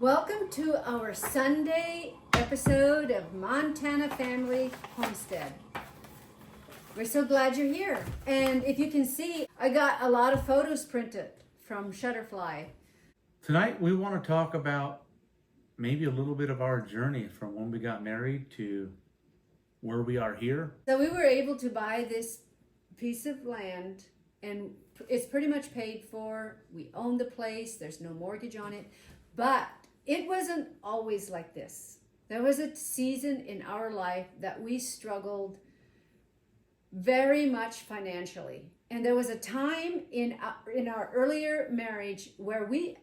Welcome to our Sunday episode of Montana Family Homestead. We're so glad you're here. And if you can see, I got a lot of photos printed from Shutterfly. Tonight we want to talk about maybe a little bit of our journey from when we got married to where we are here. So we were able to buy this piece of land and it's pretty much paid for. We own the place, there's no mortgage on it, but it wasn't always like this. There was a season in our life that we struggled very much financially. And there was a time in our earlier marriage where we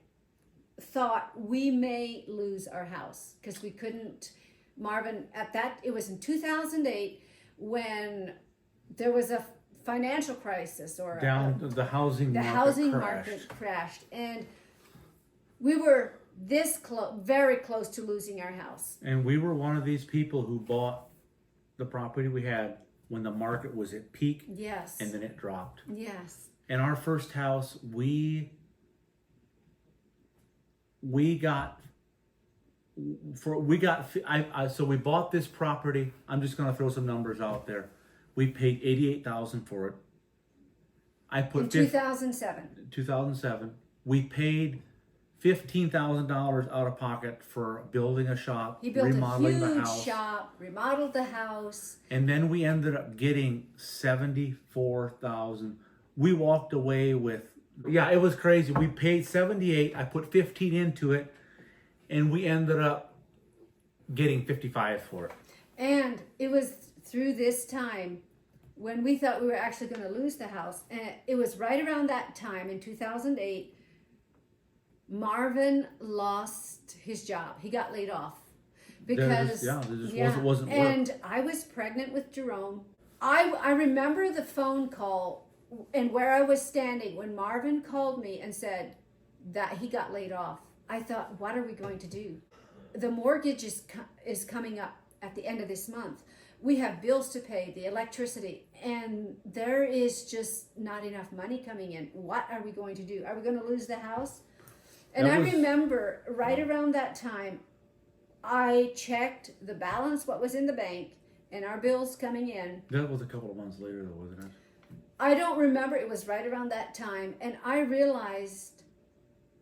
thought we may lose our house because we couldn't. Marvin, it was in 2008 when there was a financial crisis or the housing market crashed, and we were this close, very close to losing our house. And we were one of these people who bought the property we had when the market was at peak. Yes. And then it dropped. Yes. And our first house, so we bought this property. I'm just going to throw some numbers out there. We paid $88,000 for it. I put in 2007. 2007. We paid $15,000 out of pocket for building a shop, he built remodeling a huge the house. shop, remodeled the house. And then we ended up getting $74,000. We walked away with, it was crazy. We paid $78,000. I put $15,000 into it, and we ended up getting $55,000 for it. And it was through this time when we thought we were actually going to lose the house. And it was right around that time in 2008, Marvin lost his job. He got laid off because wasn't work. And I was pregnant with Jerome. I remember the phone call and where I was standing when Marvin called me and said that he got laid off. I thought, what are we going to do? The mortgage is coming up at the end of this month. We have bills to pay, the electricity, and there is just not enough money coming in. What are we going to do? Are we going to lose the house? And I remember right around that time, I checked the balance, what was in the bank, and our bills coming in. That was a couple of months later, though, wasn't it? I don't remember. It was right around that time. And I realized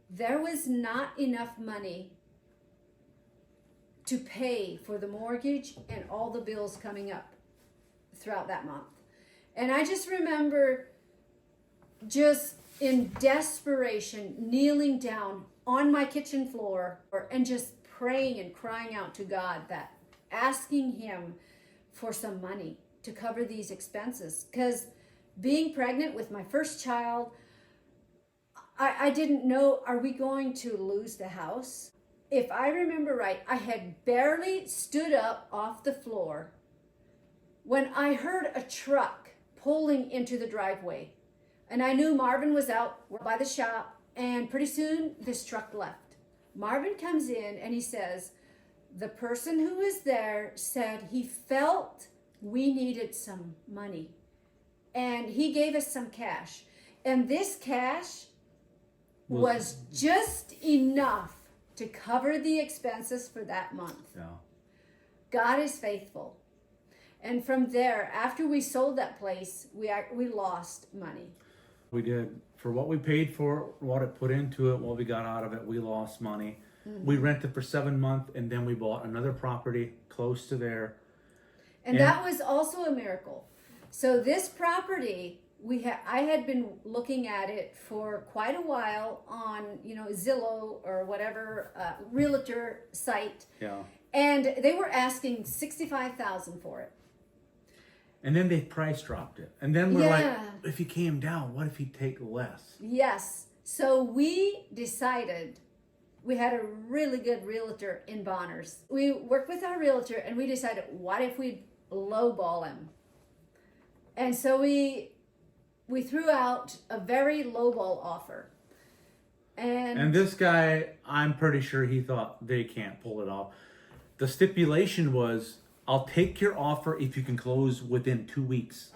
there was not enough money to pay for the mortgage and all the bills coming up throughout that month. And I just remember just in desperation, kneeling down on my kitchen floor and just praying and crying out to God, that asking him for some money to cover these expenses. Because being pregnant with my first child, I didn't know, are we going to lose the house? If I remember right, I had barely stood up off the floor when I heard a truck pulling into the driveway. And I knew Marvin was out by the shop, and pretty soon this truck left. Marvin comes in and he says, the person who was there said he felt we needed some money. And he gave us some cash. And this cash was just enough to cover the expenses for that month. Yeah. God is faithful. And from there, after we sold that place, we lost money. We did. For what we paid for, what it put into it, what we got out of it, we lost money. Mm-hmm. We rented for 7 months, and then we bought another property close to there. And that was also a miracle. So this property, I had been looking at it for quite a while on, Zillow or whatever realtor site. Yeah. And they were asking $65,000 for it. And then they price dropped it. And then we're like, if he came down, what if he'd take less? Yes. So we decided, we had a really good realtor in Bonners. We worked with our realtor and we decided, what if we lowball him? And so we threw out a very lowball offer. And this guy, I'm pretty sure he thought they can't pull it off. The stipulation was, I'll take your offer if you can close within 2 weeks.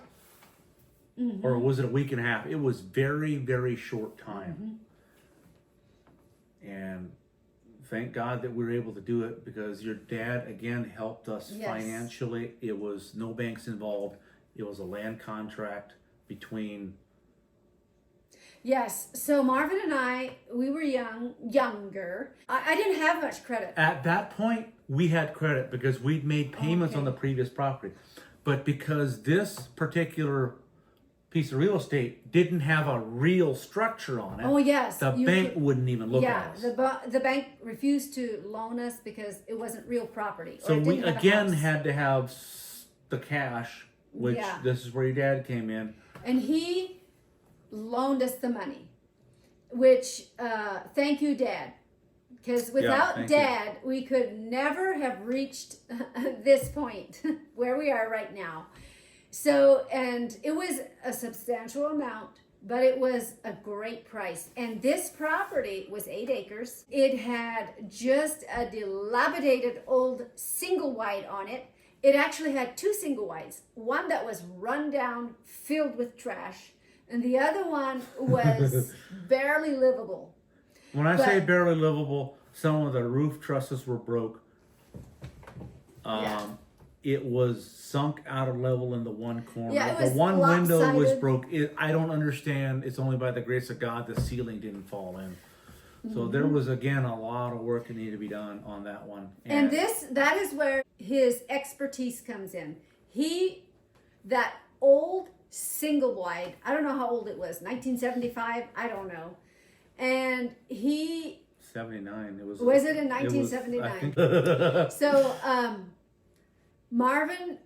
Mm-hmm. Or was it a week and a half? It was very, very short time. Mm-hmm. And thank God that we were able to do it because your dad again helped us Yes. financially. It was no banks involved. It was a land contract between. Yes. So Marvin and I, we were younger. I didn't have much credit. At that point, we had credit because we'd made payments on the previous property. But because this particular piece of real estate didn't have a real structure on it, Oh yes. the bank wouldn't even look Yeah, at us. the bank refused to loan us because it wasn't real property. So it we didn't have a again house. had to have the cash, which Yeah. this is where your dad came in. And he loaned us the money, which thank you, Dad. Because without thank you. Dad, we could never have reached this point where we are right now. So, and it was a substantial amount, but it was a great price. And this property was 8 acres. It had just a dilapidated old single wide on it. It actually had 2 single wides, one that was run down, filled with trash, and the other one was barely livable. When I say barely livable, some of the roof trusses were broke. It was sunk out of level in the one corner. Yeah, it was the one window was lopsided. broke. I don't understand. It's only by the grace of God the ceiling didn't fall in. So there was again a lot of work that needed to be done on that one. And that is where his expertise comes in. That old single wide, I don't know how old it was, 1975, I don't know. And 79. Was it in 1979? So Marvin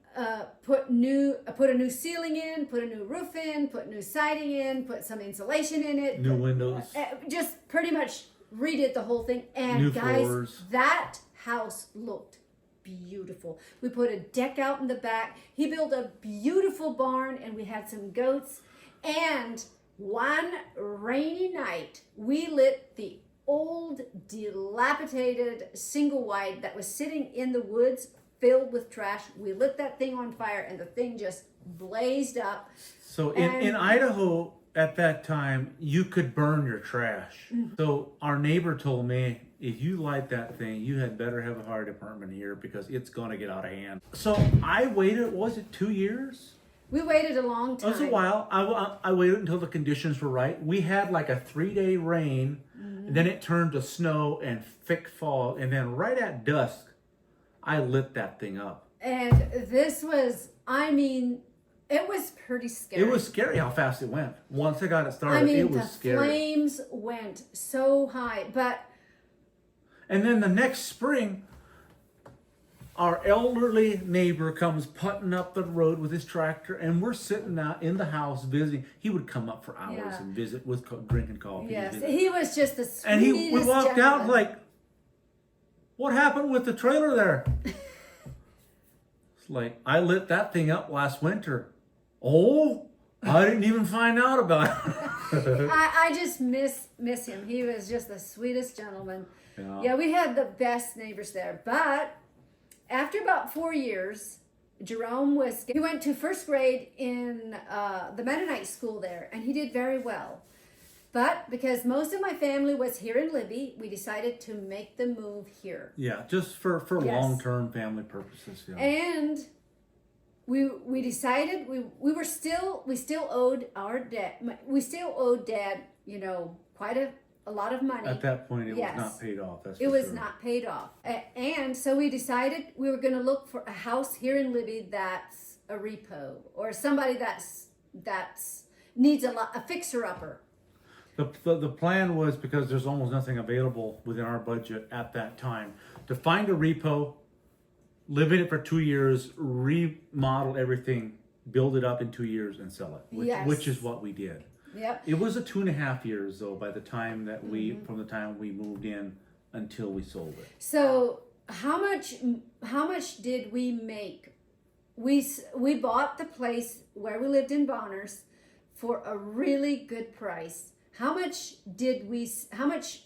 put a new ceiling in, put a new roof in, put new siding in, put some insulation in it, New windows. just pretty much redid the whole thing. And New guys, floors. that house looked beautiful. We put a deck out in the back. He built a beautiful barn, and we had some goats. And one rainy night, we lit the old dilapidated single wide that was sitting in the woods filled with trash. We lit that thing on fire, and the thing just blazed up. So in Idaho at that time, you could burn your trash. So our neighbor told me, if you light that thing, you had better have a fire department here because it's going to get out of hand. So I waited, was it 2 years? We waited a long time. It was a while. I waited until the conditions were right. We had like a 3-day rain, and then it turned to snow and thick fog, and then right at dusk, I lit that thing up. And this was, it was pretty scary. It was scary how fast it went. Once I got it started, it was scary. The flames went so high, And then the next spring, our elderly neighbor comes putting up the road with his tractor, and we're sitting out in the house visiting. He would come up for hours and visit with drinking coffee. yes, he was just the sweetest And we walked out gentleman. like, what happened with the trailer there? It's like, I lit that thing up last winter. Oh, I didn't even find out about it. I just miss him. He was just the sweetest gentleman. Yeah, we had the best neighbors there. But after about 4 years, he went to first grade in the Mennonite school there, and he did very well. But because most of my family was here in Libby, we decided to make the move here. Yeah, just for long-term family purposes. Yeah. And we decided we still owed our dad. We still owed Dad, quite a lot of money. At that point, it Yes. was not paid off. That's It for was sure. not paid off. And so we decided we were going to look for a house here in Libby that's a repo or somebody that's needs a fixer-upper. The plan was, because there's almost nothing available within our budget at that time, to find a repo, live in it for 2 years, remodel everything, build it up in 2 years, and sell it, which is what we did. Yep. It was a 2.5 years though by the time that from the time we moved in until we sold it. So how much did we make? We bought the place where we lived in Bonners for a really good price. How much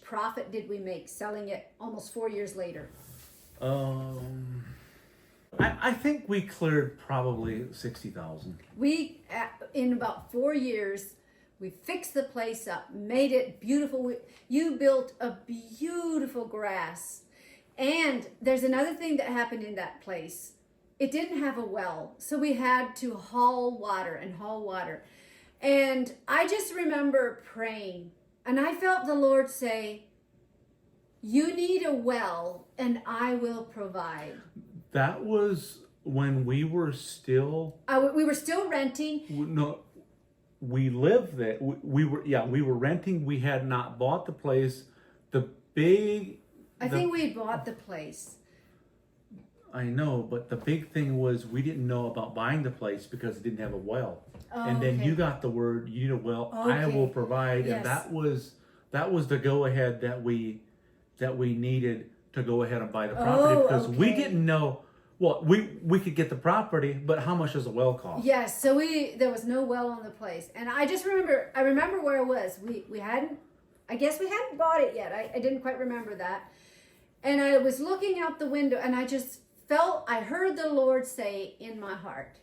profit did we make selling it almost 4 years later? I think we cleared probably $60,000. In about 4 years, We fixed the place up, made it beautiful. You built a beautiful grass. And there's another thing that happened in that place. It didn't have a well, so we had to haul water. And I just remember praying, and I felt the Lord say, you need a well, and I will provide. That was when we were still... we were still renting. No, we lived there. We were renting. We had not bought the place. I think we bought the place. I know, but the big thing was we didn't know about buying the place because it didn't have a well. Oh, and then okay. you got the word, you need a well, I Okay. will provide. Yes. And that was the go ahead that we needed to go ahead and buy the property because we okay. didn't know. Well, we could get the property, but how much does a well cost? Yes, so there was no well on the place. And I remember where I was. We hadn't bought it yet. I didn't quite remember that. And I was looking out the window, and I heard the Lord say in my heart,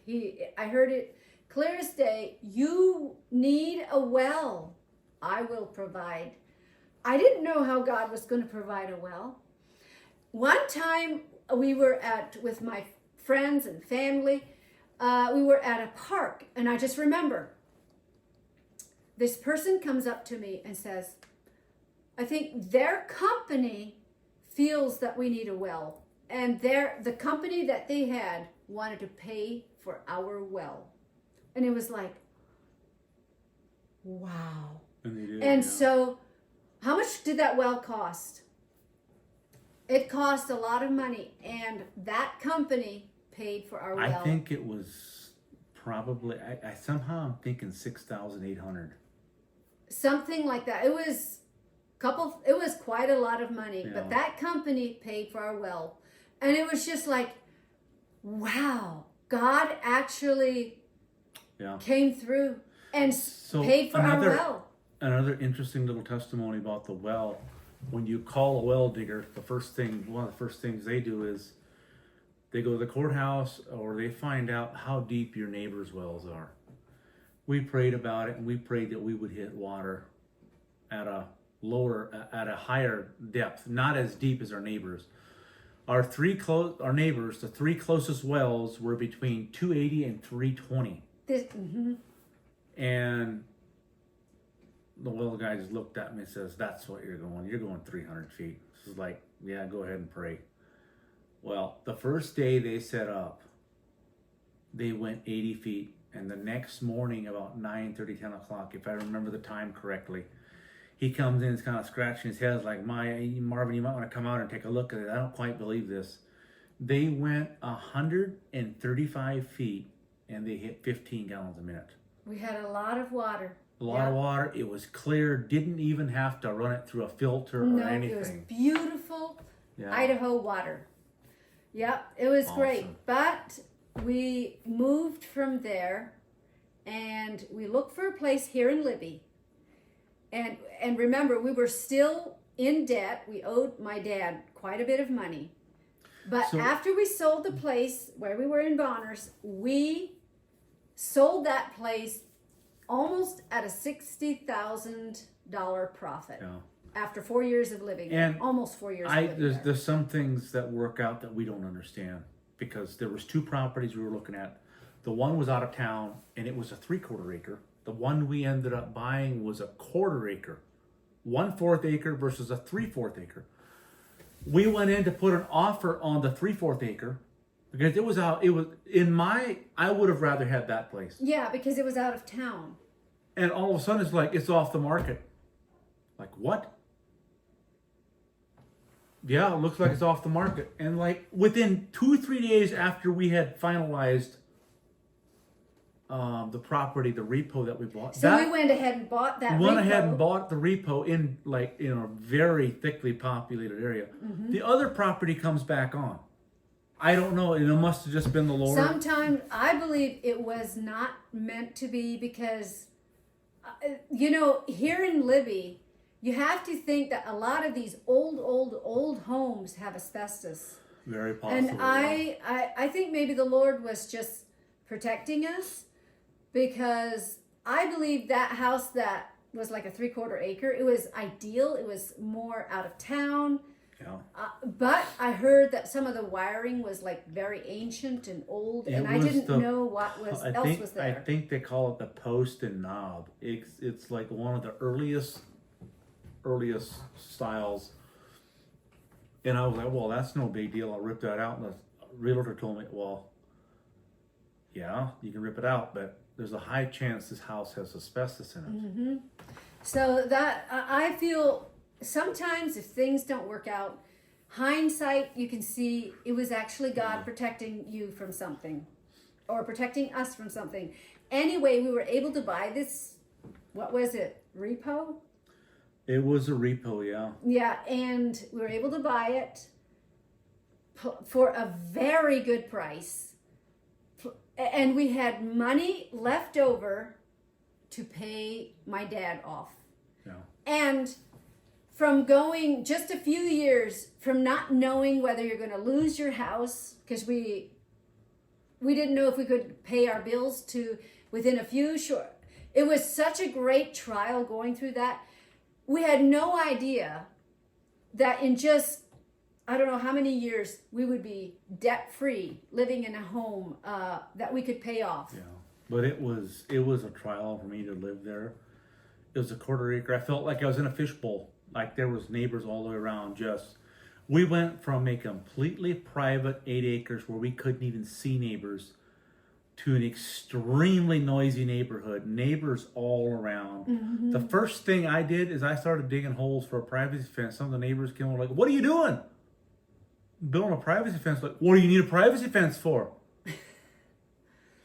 I heard it clear as day, you need a well, I will provide. I didn't know how God was going to provide a well. One time we were with my friends and family, we were at a park, and I just remember this person comes up to me and says, I think their company feels that we need a well. And the company that they had wanted to pay for our well. And it was like, wow. And they did, And yeah. so, how much did that well cost? It cost a lot of money. And that company paid for our well. I think it was probably, I somehow I'm thinking 6,800. Something like that. It was quite a lot of money. Yeah. But that company paid for our well. And it was just like, wow, God actually came through and paid for our well. Another interesting little testimony about the well. When you call a well digger, one of the first things they do is they go to the courthouse or they find out how deep your neighbor's wells are. We prayed about it, and we prayed that we would hit water at a higher depth, not as deep as our neighbors. Our neighbors, the three closest wells were between 280 and 320. And the well guy just looked at me and says, that's what you're going. You're going 300 feet. This is like, yeah, go ahead and pray. Well, the first day they set up, they went 80 feet. And the next morning, about 9:30, 10 o'clock, if I remember the time correctly, he comes in, he's kind of scratching his head, like, Marvin, you might want to come out and take a look at it. I don't quite believe this. They went 135 feet, and they hit 15 gallons a minute. We had a lot of water. A lot of water. It was clear. Didn't even have to run it through a filter or anything. No, it was beautiful Idaho water. Yep, it was great. But we moved from there, and we looked for a place here in Libby. And remember, we were still in debt. We owed my dad quite a bit of money. But after we sold the place where we were in Bonners, we sold that place almost at a $60,000 profit. Yeah. After 4 years of living there. Almost 4 years of living there. There's some things that work out that we don't understand. Because there was two properties we were looking at. The one was out of town, and it was a 3/4 acre. The one we ended up buying was a 1/4 acre. 1/4 acre versus a 3/4 acre. We went in to put an offer on the 3/4 acre because I would have rather had that place. Yeah, because it was out of town. And all of a sudden it's like, it's off the market. Like, what? Yeah, it looks like it's off the market. And like within 2 or 3 days after we had finalized the property, the repo that we bought. So we went ahead and bought that repo. We went ahead and bought the repo in a very thickly populated area. Mm-hmm. The other property comes back on. I don't know. It must have just been the Lord. Sometimes I believe it was not meant to be because, here in Libby, you have to think that a lot of these old homes have asbestos. Very possible. And I think maybe the Lord was just protecting us because I believe that house that was like a 3/4 acre, it was ideal. It was more out of town. Yeah. But I heard that some of the wiring was like very ancient and old, and I didn't know what was else was there. I think they call it the post and knob. It's like one of the earliest styles. And I was like, well, that's no big deal. I'll rip that out. And the realtor told me, well, yeah, you can rip it out, but there's a high chance this house has asbestos in it. Mm-hmm. So that I feel sometimes if things don't work out, hindsight, you can see it was actually God protecting you from something or protecting us from something. Anyway, we were able to buy this, what was it, repo? It was a repo, yeah. Yeah, and we were able to buy it for a very good price. And we had money left over to pay my dad off. Yeah. And from going just a few years from not knowing whether you're going to lose your house, because we didn't know if we could pay our bills, to within a few short. It was such a great trial going through that. We had no idea that in just, I don't know how many years, we would be debt-free, living in a home that we could pay off. Yeah, but it was a trial for me to live there. It was a 1/4 acre. I felt like I was in a fishbowl. Like there was neighbors all the way around. We went from a completely private 8 acres where we couldn't even see neighbors to an extremely noisy neighborhood, neighbors all around. Mm-hmm. The first thing I did is I started digging holes for a privacy fence. Some of the neighbors came over like, "What are you doing?" Building a privacy fence. Like, what do you need a privacy fence for?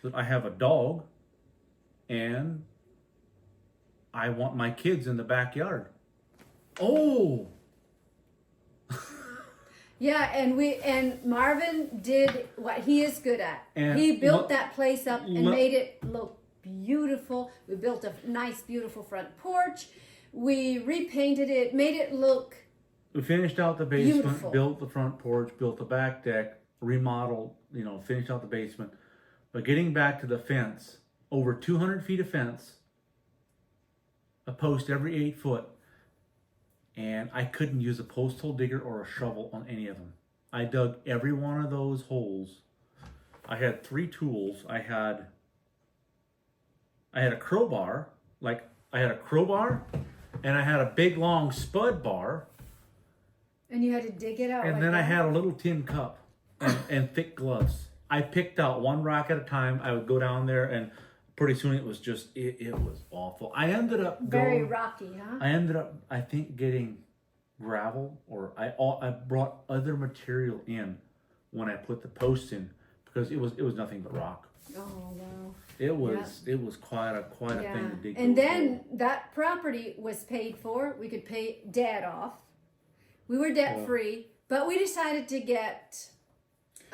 So I have a dog and I want my kids in the backyard. Oh. Yeah, and Marvin did what he is good at. And he built that place up and made it look beautiful. We built a nice, beautiful front porch. We repainted it, made it look We finished out the basement, beautiful. Built the front porch, built the back deck, remodeled, finished out the basement. But getting back to the fence, over 200 feet of fence, a post every 8 foot, and I couldn't use a post hole digger or a shovel on any of them. I dug every one of those holes. I had 3 tools. I had a crowbar, and I had a big long spud bar. And you had to dig it out. And like then I that? had a little tin cup and thick gloves. I picked out one rock at a time. I would go down there, and pretty soon it was just, it was awful. I ended up very rocky, huh? I ended up, I think, getting gravel, or I brought other material in when I put the posts in, because it was nothing but rock. Oh wow! It was quite a thing to dig. And then that property was paid for. We could pay Dad off. We were debt free, but we decided to get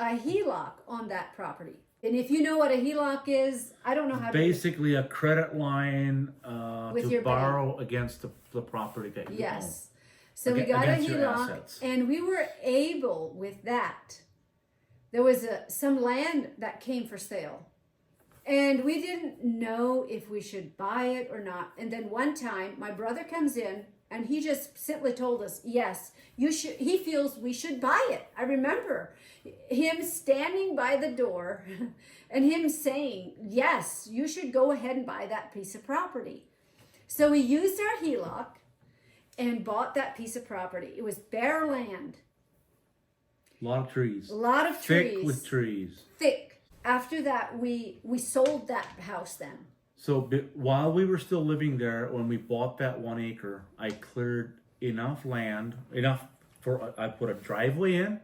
a HELOC on that property. And if you know what a HELOC is, I don't know how basically a credit line to borrow against the property that you own. Yes. So we got a HELOC, and we were able with that. There was some land that came for sale, and we didn't know if we should buy it or not. And then one time, my brother comes in, and he just simply told us, yes, you should. He feels we should buy it. I remember him standing by the door and him saying, yes, you should go ahead and buy that piece of property. So we used our HELOC and bought that piece of property. It was bare land. A lot of trees. A lot of trees. Thick with trees. Thick. After that, we sold that house then. So while we were still living there, when we bought that 1 acre, I cleared enough land, I put a driveway in,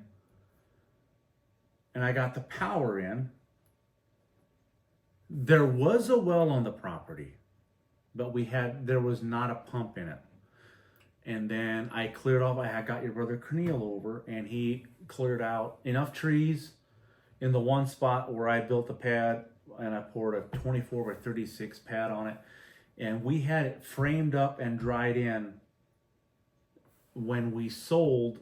and I got the power in. There was a well on the property, but there was not a pump in it. And then I cleared off, I got your brother Cornel over, and he cleared out enough trees in the one spot where I built the pad, and I poured a 24 by 36 pad on it. And we had it framed up and dried in when we sold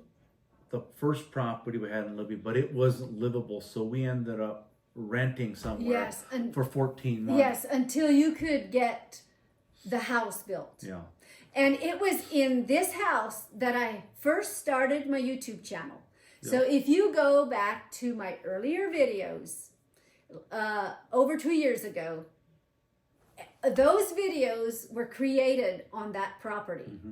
the first property we had in Libby, but it wasn't livable. So we ended up renting somewhere Yes, and for 14 months. yes, until you could get the house built. Yeah. And it was in this house that I first started my YouTube channel. So if you go back to my earlier videos, over 2 years ago, those videos were created on that property. Mm-hmm.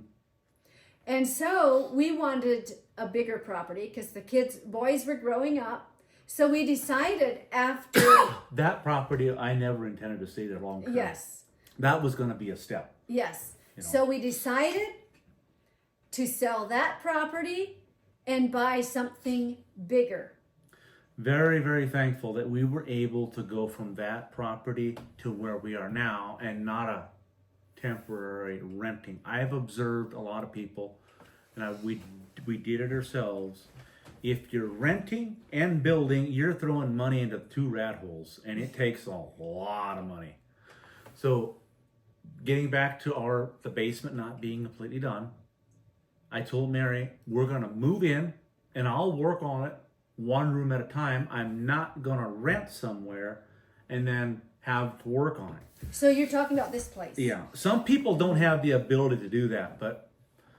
And so we wanted a bigger property because the boys were growing up. So we decided after... That property, I never intended to stay there long term. Yes. That was going to be a step. Yes. You know. So we decided to sell that property and buy something bigger. Very, very thankful that we were able to go from that property to where we are now and not a temporary renting. I've observed a lot of people, and we did it ourselves. If you're renting and building, you're throwing money into 2 rat holes, and it takes a lot of money. So getting back to the basement not being completely done, I told Mary, we're going to move in and I'll work on it 1 room at a time. I'm not going to rent somewhere and then have to work on it. So you're talking about this place? Yeah. Some people don't have the ability to do that, but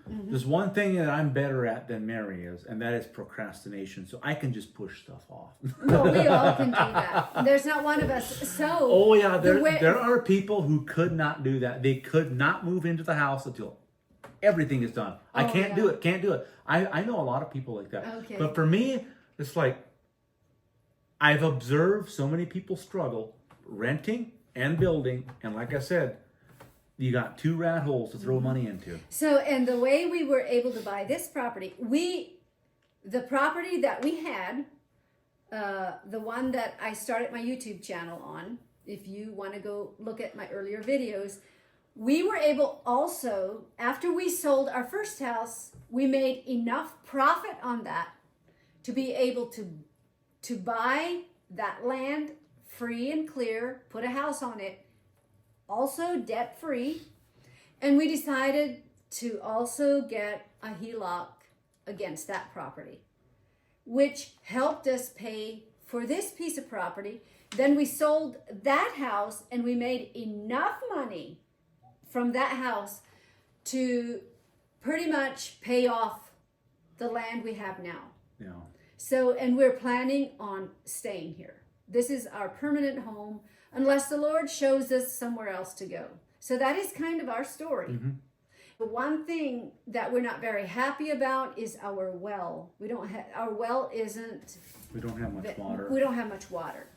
there's one thing that I'm better at than Mary is, and that is procrastination. So I can just push stuff off. Well, we all can do that. There's not one of us. So oh yeah, there are people who could not do that. They could not move into the house until everything is done. I can't do it. Can't do it. I know a lot of people like that. Okay. But for me, it's like I've observed so many people struggle renting and building, and like I said, you got 2 rat holes to throw money into. So, and the way we were able to buy this property, the property that we had, the one that I started my YouTube channel on, if you want to go look at my earlier videos, we were able also, after we sold our first house, we made enough profit on that to be able to buy that land free and clear, put a house on it, also debt-free, and we decided to also get a HELOC against that property, which helped us pay for this piece of property. Then we sold that house and we made enough money from that house to pretty much pay off the land we have now. Yeah. So, and we're planning on staying here. This is our permanent home, unless the Lord shows us somewhere else to go. So that is kind of our story. Mm-hmm. The one thing that we're not very happy about is our well. We don't have, our well isn't. We don't have much water. We don't have much water.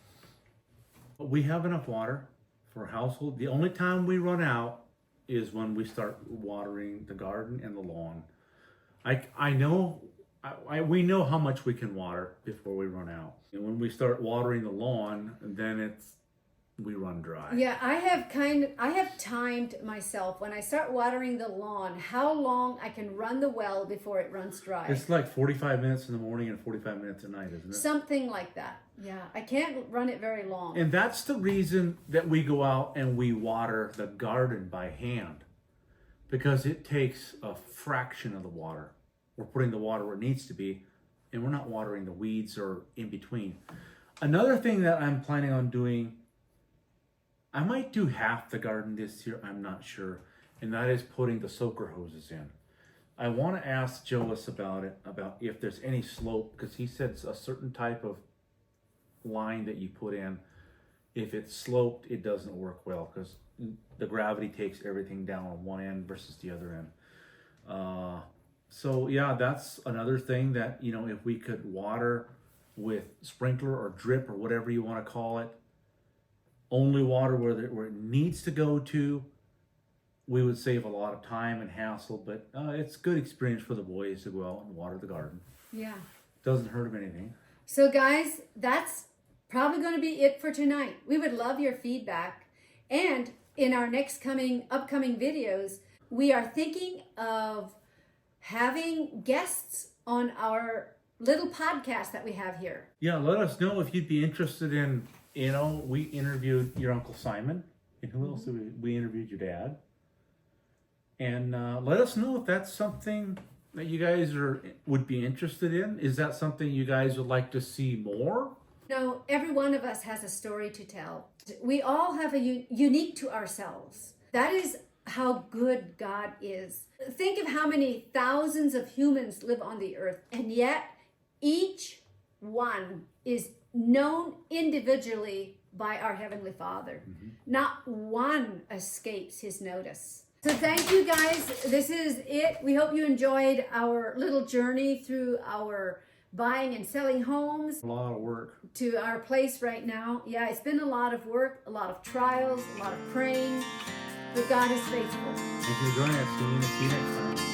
But we have enough water for household. The only time we run out is when we start watering the garden and the lawn. We know how much we can water before we run out. And when we start watering the lawn, then we run dry. Yeah, I have timed myself when I start watering the lawn, how long I can run the well before it runs dry. It's like 45 minutes in the morning and 45 minutes at night, isn't it? Something like that. Yeah, I can't run it very long. And that's the reason that we go out and we water the garden by hand, because it takes a fraction of the water. We're putting the water where it needs to be, and we're not watering the weeds or in between. Another thing that I'm planning on doing, I might do half the garden this year, I'm not sure, and that is putting the soaker hoses in. I want to ask Joas about it, about if there's any slope, because he said a certain type of line that you put in, if it's sloped, it doesn't work well, because the gravity takes everything down on one end versus the other end. So yeah, that's another thing that, if we could water with sprinkler or drip or whatever you want to call it, only water where it needs to go to, we would save a lot of time and hassle, but it's good experience for the boys to go out and water the garden. Yeah. Doesn't hurt them anything. So guys, that's probably going to be it for tonight. We would love your feedback. And in our upcoming videos, we are thinking of having guests on our little podcast that we have here. Yeah, let us know if you'd be interested in, we interviewed your Uncle Simon, and who else did we interviewed your dad. And let us know if that's something that you guys would be interested in. Is that something you guys would like to see more? No, every one of us has a story to tell. We all have a unique to ourselves. That is how good God is. Think of how many thousands of humans live on the earth, and yet each one is known individually by our Heavenly Father. Not one escapes his notice. So thank you guys. This is it. We hope you enjoyed our little journey through our buying and selling homes. A lot of work. To our place right now. Yeah, it's been a lot of work, a lot of trials, a lot of praying, but God is faithful. Thank you for joining us. See you next time.